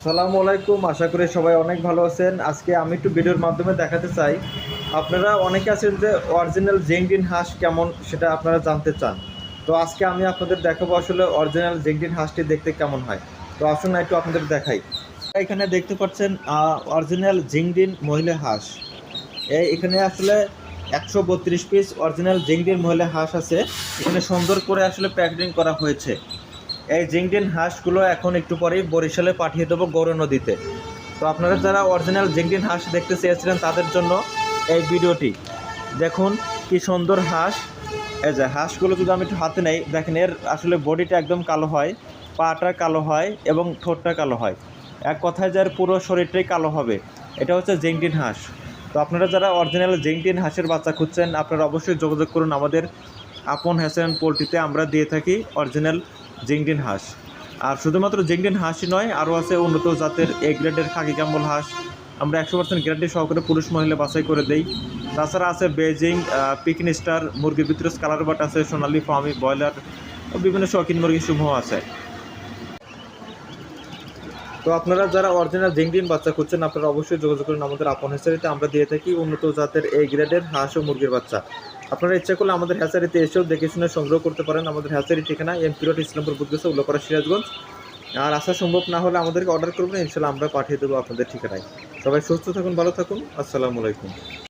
আসসালামু আলাইকুম। আশা করি সবাই অনেক ভালো আছেন। আজকে আমি একটু ভিডিওর মাধ্যমে দেখাতে চাই, আপনারা অনেকে আছেন যে অরিজিনাল জেংডিন হাঁস কেমন সেটা আপনারা জানতে চান। তো আজকে আমি আপনাদের দেখাবো আসলে অরিজিনাল জেংডিন হাঁসটি দেখতে কেমন হয়। তো আসুন না একটু আপনাদের দেখাই। এখানে দেখতে পাচ্ছেন অরিজিনাল জেংডিন মহিলা হাঁস। এখানে আসলে 132 পিস অরিজিনাল জেংডিন মহিলা হাঁস আছে। এখানে সুন্দর করে আসলে প্যাকেজিং করা হয়েছে। এই জিংডিন হাঁসগুলো এখন একটু পরেই বরিশালে পাঠিয়ে দেবো গৌর নদীতে। তো আপনারা যারা অরিজিনাল জিংডিন হাঁস দেখতে চেয়েছিলেন তাদের জন্য এই ভিডিওটি দেখুন। কি সুন্দর হাঁস! এই যে হাঁসগুলো যদি আমি একটু হাতে নেই, দেখেন এর আসলে বডিটা একদম কালো হয়, পাটা কালো হয় এবং ঠোঁটটা কালো হয়। এক কথায় যার পুরো শরীরটাই কালো হবে। এটা হচ্ছে জিংডিন হাঁস। তো আপনারা যারা অরিজিনাল জিংডিন হাঁসের বাচ্চা খুঁজছেন আপনারা অবশ্যই যোগাযোগ করুন আমাদের আপন হ্যাসেন পোলট্রিতে। আমরা দিয়ে থাকি অরিজিনাল জিংডিন হাঁস। আর শুধুমাত্র জিংডিন হাঁসই নয়, আরও আছে উন্নত জাতের এ গ্রেডের খাকি ক্যাম্বল হাঁস। আমরা 100% গ্যারান্টি সহকারে পুরুষ মহিলা বাছাই করে দেই। তাছাড়া আছে বেজিং, পিকিন স্টার, মুরগির ভিতরে কালার বাট আছে, সোনালি ফার্মি, ব্রয়লার, বিভিন্ন শৌখিন মুরগি সমূহ আছে। তো আপনারা যারা অরিজিনাল জিংডিন বাচ্চা খুঁজছেন আপনারা অবশ্যই যোগাযোগ করুন আমাদের আপন হ্যাচারিতে। আমরা দিয়ে থাকি উন্নত জাতের এ গ্রেডের হাঁস ও মুরগির বাচ্চা। আপনারা ইচ্ছা করলে আমাদের হ্যাচারিতে এসেও দেখে শুনে সংগ্রহ করতে পারেন। আমাদের হ্যাচারির ঠিকানা এমপি রোড, ইসলামপুর বুদ্ধেশ্বর, উল্লাপাড়া, সিরাজগঞ্জ। আর আসা সম্ভব না হলে আমাদেরকে অর্ডার করবেন, ইনশাল্লাহ আমরা পাঠিয়ে দেবো আপনাদের ঠিকানায়। সবাই সুস্থ থাকুন, ভালো থাকুন। আসসালামু আলাইকুম।